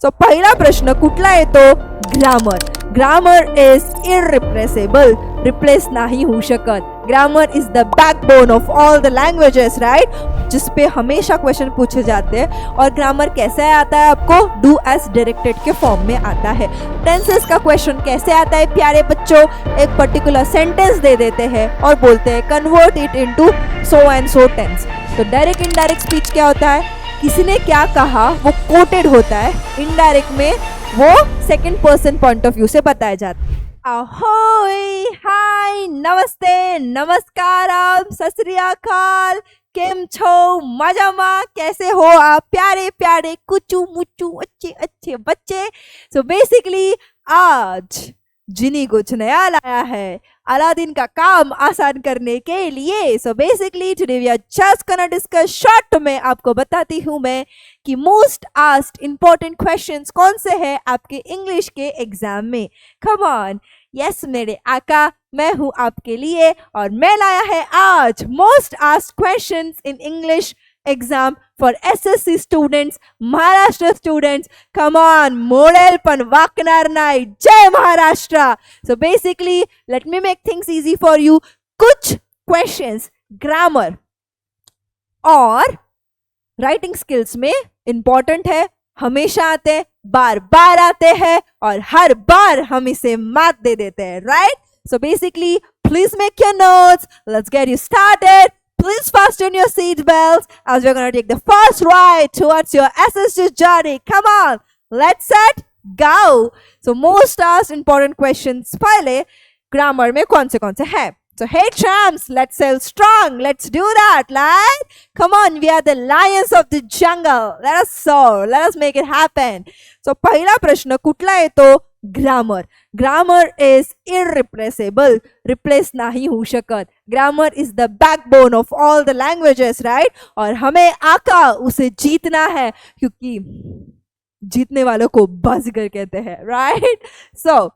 सो पहिला प्रश्न कुठला येतो? Grammar. Grammar is irreplaceable, replace नहीं हो शकत. Grammar is the backbone of all the languages, right, जिसपे हमेशा क्वेश्चन पूछे जाते हैं. और ग्रामर कैसे आता है आपको? डू एज डायरेक्टेड के फॉर्म में आता है. टेंसेस का क्वेश्चन कैसे आता है प्यारे बच्चों? एक पर्टिकुलर सेंटेंस दे देते हैं और बोलते हैं convert it into so and so tense. तो डायरेक्ट इनडायरेक्ट स्पीच क्या होता है? किसी ने क्या कहा वो कोटेड होता है, इनडायरेक्ट में वो second person point of view से बताया जाता है. अहोय, हाय, नमस्ते, नमस्कार, सत श्री अकाल, केम छो, मजामा, कैसे हो आप प्यारे प्यारे कुचू मुचू अच्छे अच्छे बच्चे. सो बेसिकली आज जिनी कुछ नया लाया है अलादीन का काम आसान करने के लिए. So basically today we are just gonna discuss short में आपको बताती हूँ मैं कि मोस्ट आस्क्ड इंपॉर्टेंट क्वेश्चंस कौन से हैं आपके इंग्लिश के एग्जाम में. कम ऑन, यस मेरे आका, मैं हूँ आपके लिए और मैं लाया है आज most asked questions in English exam for SSC students, Maharashtra students. Come on, model pan vaknar nai, Jai Maharashtra. So basically, let me make things easy for you. कुछ questions grammar और writing skills में important है, हमेशा आते हैं, बार बार आते हैं और हर बार हम इसे मात दे देते हैं, right? So basically, please make your notes. Let's get you started. Please fasten your seat belts as we're going to take the first ride towards your SSC journey. Come on, let's set, go. So most asked important questions पहले grammar में कौन से हैं? So hey champs, let's sail strong. Let's do that, lad. Come on, we are the lions of the jungle. Let us soar. Let us make it happen. So पहला प्रश्न कुठला येतो? Grammar. Grammar is irreplaceable, replace नहीं हो शकत. Grammar is the backbone of all the languages, right. और हमें आका उसे जीतना है क्योंकि जीतने वालों को बाजीगर कहते हैं, राइट. सो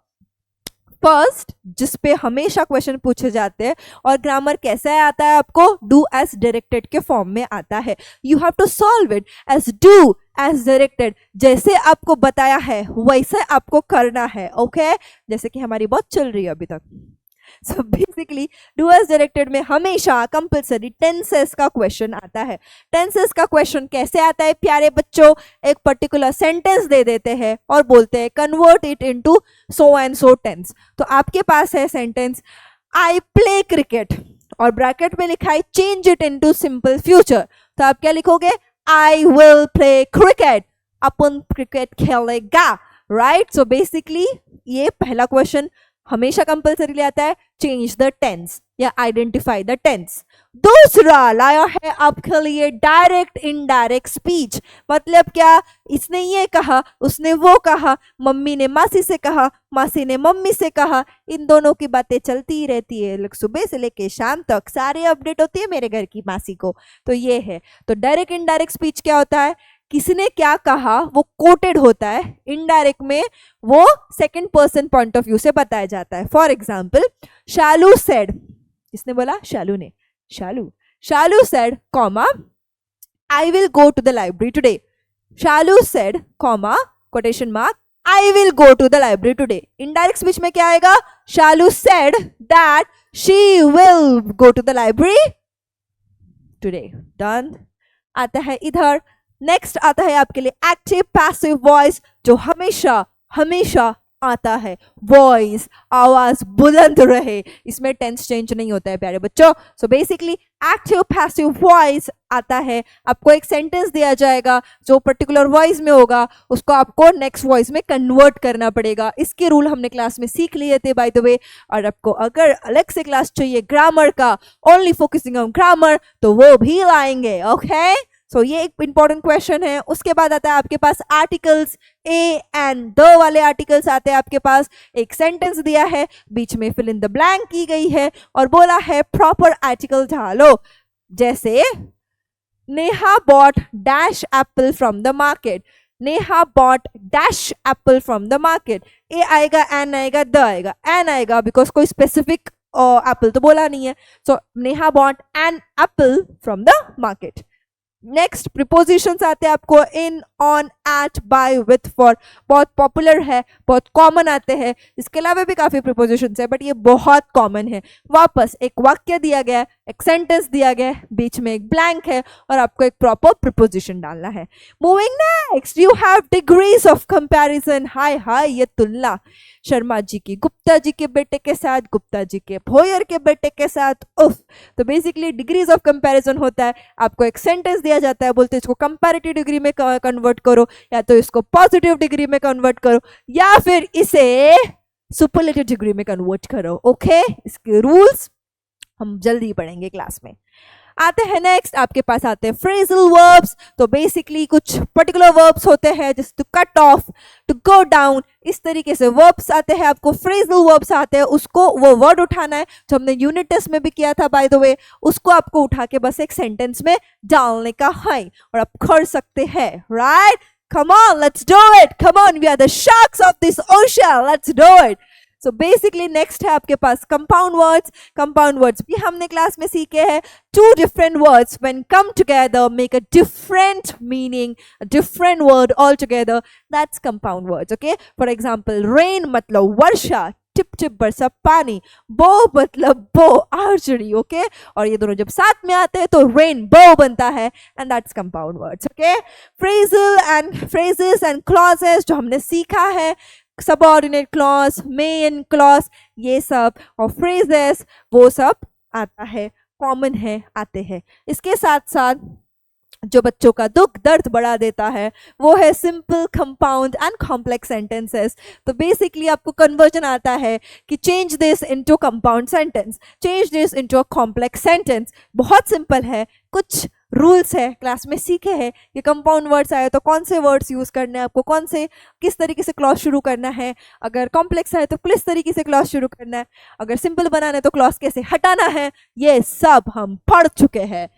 फर्स्ट जिसपे हमेशा क्वेश्चन पूछे जाते हैं और ग्रामर कैसे आता है आपको? डू एज डायरेक्टेड के फॉर्म में आता है. You have to solve it as do as directed, जैसे आपको बताया है वैसे आपको करना है. ओके, जैसे कि हमारी बहुत चल रही है अभी तक. So basically do as directed में हमेशा कंपल्सरी टेंसेस का क्वेश्चन आता है. टेंसेस का क्वेश्चन कैसे आता है प्यारे बच्चों? एक पर्टिकुलर सेंटेंस दे देते हैं और बोलते हैं convert it into so and so tense. तो आपके पास है सेंटेंस आई प्ले क्रिकेट और ब्रैकेट में लिखा है change it into simple future. तो आप क्या लिखोगे? आई विल प्ले क्रिकेट, अपन क्रिकेट खेलेगा, राइट. सो बेसिकली ये पहला क्वेश्चन हमेशा कंपल्सरी ले आता है, चेंज द टेंस या आइडेंटिफाई द टेंस. दूसरा लाया है आपके लिए डायरेक्ट इनडायरेक्ट स्पीच. मतलब क्या? इसने ये कहा, उसने वो कहा, मम्मी ने मासी से कहा, मासी ने मम्मी से कहा, इन दोनों की बातें चलती ही रहती है, सुबह से लेके शाम तक सारे अपडेट होती है मेरे घर की मासी को. तो ये है. तो डायरेक्ट इनडायरेक्ट स्पीच क्या होता है? किसी ने क्या कहा वो कोटेड होता है, इनडायरेक्ट में वो second person point of view से बताया जाता है. फॉर एग्जाम्पल, शालू सेड, किसने बोला? शालू ने. Shalu said comma I will go to the library today. Shalu said comma quotation mark I will go to the library today. Indirect speech में क्या आएगा? Shalu said that she will go to the library today. Done. आता है इधर. Next आता है आपके लिए एक्टिव पैसिव वॉइस, जो हमेशा हमेशा आता है. वॉइस, आवाज बुलंद रहे, इसमें टेंस चेंज नहीं होता है प्यारे बच्चों. So basically active passive voice आता है. आपको एक सेंटेंस दिया जाएगा जो पर्टिकुलर वॉइस में होगा, उसको आपको नेक्स्ट वॉइस में कन्वर्ट करना पड़ेगा. इसके रूल हमने क्लास में सीख लिए थे बाय द वे. और आपको अगर अलग से क्लास चाहिए ग्रामर का, ओनली फोकसिंग ऑन ग्रामर, तो वो भी लाएंगे. ओके, सो ये एक इंपॉर्टेंट क्वेश्चन है. उसके बाद आता है आपके पास आर्टिकल्स. ए एंड द वाले आर्टिकल्स आते हैं आपके पास. एक सेंटेंस दिया है, बीच में फिल इन द ब्लैंक की गई है और बोला है प्रॉपर आर्टिकल ढालो. जैसे Neha bought dash apple from the market. Neha bought dash apple from the market. A आएगा, एन आएगा, द आएगा. एन आएगा बिकॉज कोई स्पेसिफिक एप्पल तो बोला नहीं है. So Neha bought an apple from the market. Next prepositions आते हैं आपको in, on, at, by, with, for बहुत पॉपुलर है, बहुत कॉमन आते हैं। इसके अलावा भी काफ़ी प्रिपोजिशंस है बट ये बहुत कॉमन है। वापस एक वाक्य दिया गया है, एक सेंटेंस दिया गया है, बीच में एक ब्लैंक है और आपको एक प्रॉपर प्रिपोजिशन डालना है। Moving next, you have degrees of comparison. हाय हाय, ये तुलना शर्मा जी की गुप्ता जी के बेटे के साथ, गुप्ता जी के भोयर के बेटे के साथ, उफ। तो बेसिकली डिग्रीज ऑफ कंपैरिजन होता है, आपको एक सेंटेंस दिया जाता है, बोलते हैं इसको कंपैरेटिव डिग्री में कन्वर्ट करो, या तो इसको पॉजिटिव डिग्री में कन्वर्ट करो, या फिर इसे सुपरलेटिव डिग्री में कन्वर्ट करो। ओके, इसके रूल्स हम जल्दी पढ़ेंगे क्लास में। आते हैं नेक्स्ट, आपके पास आते हैं फ्रेजल वर्ब्स। तो बेसिकली कुछ पर्टिकुलर वर्ब्स होते हैं, जैसे to cut off, to go down, इस तरीके से वर्ब्स आते हैं। आपको फ्रेजल वर्ब्स आते हैं, उसको वो वर्ड उठाना है जो हमने यूनिट टेस्ट में भी किया था बाय द वे, उसको आपको उठा के बस एक सेंटेंस में डालने का है और आप कर सकते हैं। Right, come on, let's do it, come on, we are the sharks of this ocean, let's do it. So basically next है आपके पास कंपाउंड वर्ड्स। कंपाउंड वर्ड्स भी हमने क्लास में सीखे हैं। Two different words when come together make a different meaning, a different word all together, that's compound words. Okay, for example rain मतलब वर्षा, टिप टिप बरसा पानी, बो मतलब बो आर्चरी। ओके, और ये दोनों जब साथ में आते हैं तो रेन बो बनता है, and that's compound words. Okay, phrases and clauses जो हमने सीखा है, सबऑर्डिनेट क्लॉज, मेन क्लॉज, ये सब, और फ्रेजेस वो सब आता है, कॉमन है, आते हैं। इसके साथ साथ जो बच्चों का दुख दर्द बढ़ा देता है वो है simple, compound and complex sentences. तो बेसिकली आपको कन्वर्जन आता है कि change this into compound sentence, change this into a complex sentence. बहुत सिंपल है, कुछ रूल्स है क्लास में सीखे हैं कि कंपाउंड वर्ड्स आए तो कौन से वर्ड्स यूज करने हैं, आपको कौन से किस तरीके से क्लॉज शुरू करना है, अगर कॉम्प्लेक्स आए तो किस तरीके से क्लॉज शुरू करना है, अगर सिंपल बनाना है तो क्लॉज कैसे हटाना है, ये सब हम पढ़ चुके हैं।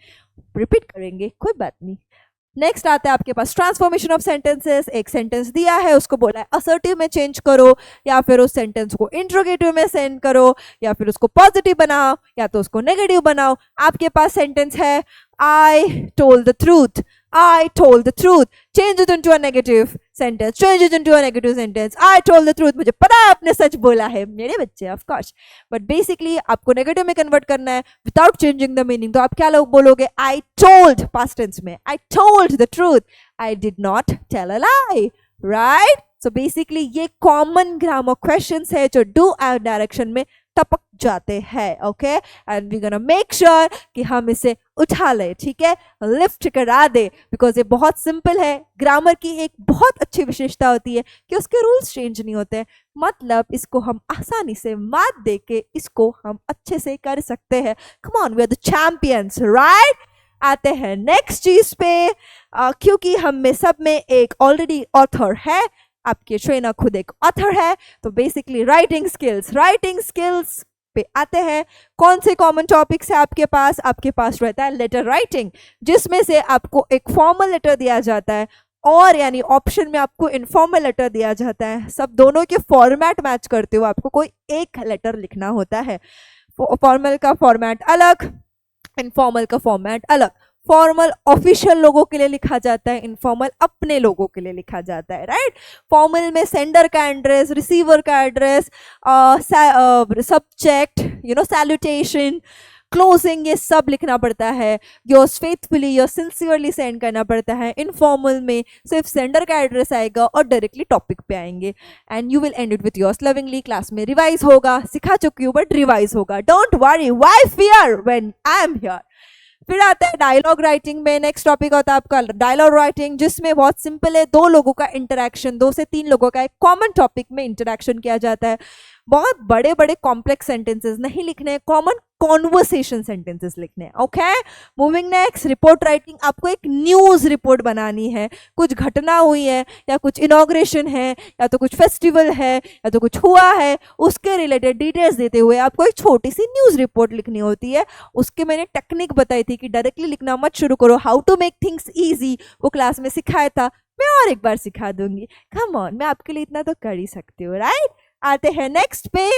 रिपीट करेंगे, कोई बात नहीं। नेक्स्ट आता है आपके पास ट्रांसफॉर्मेशन ऑफ सेंटेंसेस। एक सेंटेंस दिया है, उसको बोला है असर्टिव में चेंज करो, या फिर उस सेंटेंस को इंट्रोगेटिव में सेंड करो, या फिर उसको पॉजिटिव बनाओ, या तो उसको नेगेटिव बनाओ। आपके पास सेंटेंस है I told the truth, I told the truth, change it into a negative sentence, change it into a negative sentence, I told the truth, मुझे पता है आपने सच बोला है मेरे बच्चे, of course, but basically आपको नेगेटिव में कन्वर्ट करना है without changing the meaning। तो आप क्या लोग बोलोगे, I told, past tense में, I told the truth, I did not tell a lie, right? So basically ये common grammar questions है जो do और डायरेक्शन में टपक जाते हैं। Okay, and we gonna make sure कि हम इसे उठा ले, ठीक है, लिफ्ट करा दे, बिकॉज ये बहुत सिंपल है। ग्रामर की एक बहुत अच्छी विशेषता होती है कि उसके रूल्स चेंज नहीं होते, मतलब इसको हम आसानी से मात दे के इसको हम अच्छे से कर सकते हैं। Come on, we are the champions, right? आते हैं नेक्स्ट चीज पे, क्योंकि हम में सब में एक ऑलरेडी ऑथर है, आपके ट्रेनर खुद एक ऑथर है, तो बेसिकली राइटिंग स्किल्स पे आते हैं। कौन से कॉमन टॉपिक्स है आपके पास? आपके पास रहता है लेटर राइटिंग, जिसमें से आपको एक फॉर्मल लेटर दिया जाता है और यानी ऑप्शन में आपको इनफॉर्मल लेटर दिया जाता है। सब दोनों के फॉर्मेट मैच करते हो आपको कोई एक लेटर लिखना होता है। फॉर्मल का फॉर्मेट अलग, इनफॉर्मल का फॉर्मेट अलग। फॉर्मल ऑफिशियल लोगों के लिए लिखा जाता है, इनफॉर्मल अपने लोगों के लिए लिखा जाता है, राइट? फॉर्मल में सेंडर का एड्रेस, रिसीवर का एड्रेस, सब्जेक्ट, सैल्यूटेशन, क्लोजिंग, ये सब लिखना पड़ता है। Yours faithfully, your sincerely send करना पड़ता है। इनफॉर्मल में सिर्फ सेंडर का एड्रेस आएगा और डायरेक्टली टॉपिक पे आएंगे, and you will and it with yours lovingly. Class में रिवाइज होगा, सिखा चुकी हूँ बट रिवाइज होगा, don't worry, why fear when I am here. फिर आता है डायलॉग राइटिंग में। नेक्स्ट टॉपिक होता है आपका डायलॉग राइटिंग, जिसमें बहुत सिंपल है, 2 लोगों का इंटरेक्शन, 2 से 3 लोगों का एक कॉमन टॉपिक में इंटरेक्शन किया जाता है। बहुत बड़े बड़े कॉम्प्लेक्स सेंटेंसेस नहीं लिखने, कॉमन कॉन्वर्सेशन सेंटेंसेस लिखने। Okay, moving next, report writing. आपको एक न्यूज़ रिपोर्ट बनानी है, कुछ घटना हुई है या कुछ इनॉग्रेशन है या तो कुछ फेस्टिवल है या तो कुछ हुआ है, उसके रिलेटेड डिटेल्स देते हुए आपको एक छोटी सी न्यूज़ रिपोर्ट लिखनी होती है। उसके मैंने टेक्निक बताई थी कि डायरेक्टली लिखना मत शुरू करो, how to make things easy, वो क्लास में सिखाया था, मैं और एक बार सिखा दूंगी। कम ऑन, मैं आपके लिए इतना तो कर ही सकती हूँ, राइट? आते हैं नेक्स्ट पे,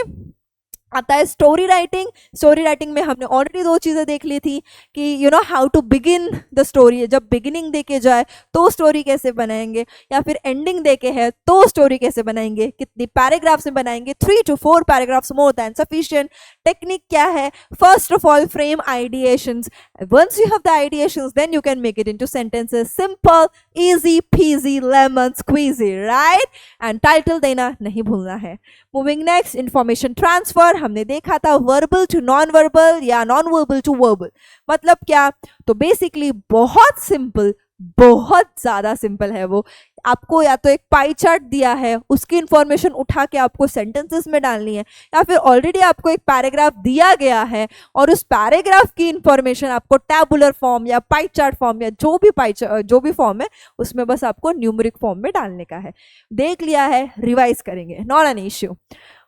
आता है स्टोरी राइटिंग। स्टोरी राइटिंग में हमने ऑलरेडी दो चीज़ें देख ली थी कि you know how to begin the story, जब बिगिनिंग देके जाए तो स्टोरी कैसे बनाएंगे, या फिर एंडिंग देके है तो स्टोरी कैसे बनाएंगे, कितनी पैराग्राफ्स में बनाएंगे, 3 to 4 paragraphs more than sufficient. Technique क्या है, first of all frame ideations, once you have the ideations then you can make it into sentences, simple easy peasy lemon squeezy, right. And title देना नहीं भूलना है। Moving next, information transfer हमने देखा था, verbal to non verbal या non verbal to verbal. मतलब क्या, तो बेसिकली बहुत सिंपल, बहुत ज्यादा सिंपल है वो। आपको या तो एक पाई चार्ट दिया है, उसकी इंफॉर्मेशन उठा के आपको सेंटेंसेस में डालनी है, या फिर ऑलरेडी आपको एक पैराग्राफ दिया गया है और उस पैराग्राफ की इंफॉर्मेशन आपको टैबुलर फॉर्म या पाई चार्ट फॉर्म या जो भी फॉर्म है उसमें बस आपको न्यूमेरिक फॉर्म में डालने का है। देख लिया है, रिवाइज करेंगे, नॉट एन इश्यू।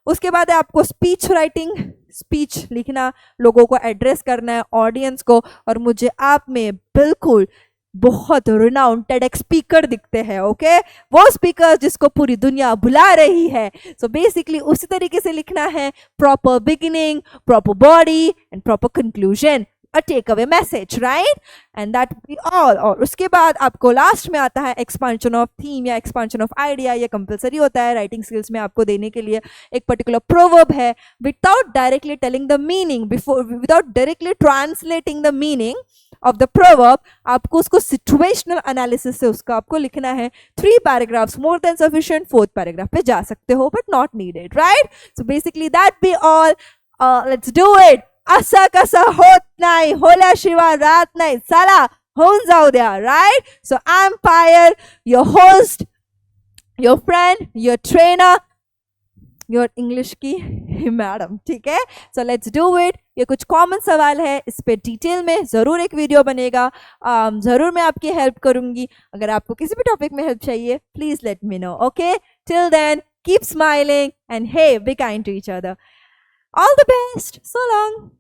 उसके बाद है आपको स्पीच राइटिंग, स्पीच लिखना, लोगों को एड्रेस करना है, ऑडियंस को। और मुझे आप में बिल्कुल बहुत रिनाउंड टेडेक्स स्पीकर दिखते हैं, ओके, वो स्पीकर जिसको पूरी दुनिया बुला रही है। सो बेसिकली उसी तरीके से लिखना है, proper beginning, proper body and proper conclusion, a takeaway message, right? And that would be all। और उसके बाद आपको लास्ट में आता है एक्सपांशन ऑफ थीम या एक्सपांशन ऑफ आइडिया। ये कंपलसरी होता है राइटिंग स्किल्स में आपको देने के लिए। एक पर्टिकुलर प्रोवर्ब है, without directly telling the meaning, without directly translating the meaning of the proverb, आपको उसको सिचुएशनल एनालिसिस से उसका आपको लिखना है। 3 paragraphs more than sufficient, 4th paragraph पे जा सकते हो but not needed, right. So basically that be all. Let's do it. असं कसं होत नाही, होल्याशिवाय राहत नाही, चला होऊन जाऊ द्या, right. So I am Payal, your host, your friend, your trainer, your English की मैडम, ठीक है। So let's do it. ये कुछ कॉमन सवाल है, इस पे डिटेल में ज़रूर एक वीडियो बनेगा, ज़रूर मैं आपकी हेल्प करूँगी। अगर आपको किसी भी टॉपिक में हेल्प चाहिए please let me know, okay. Till then keep smiling and hey be kind to each other. All the best, so long.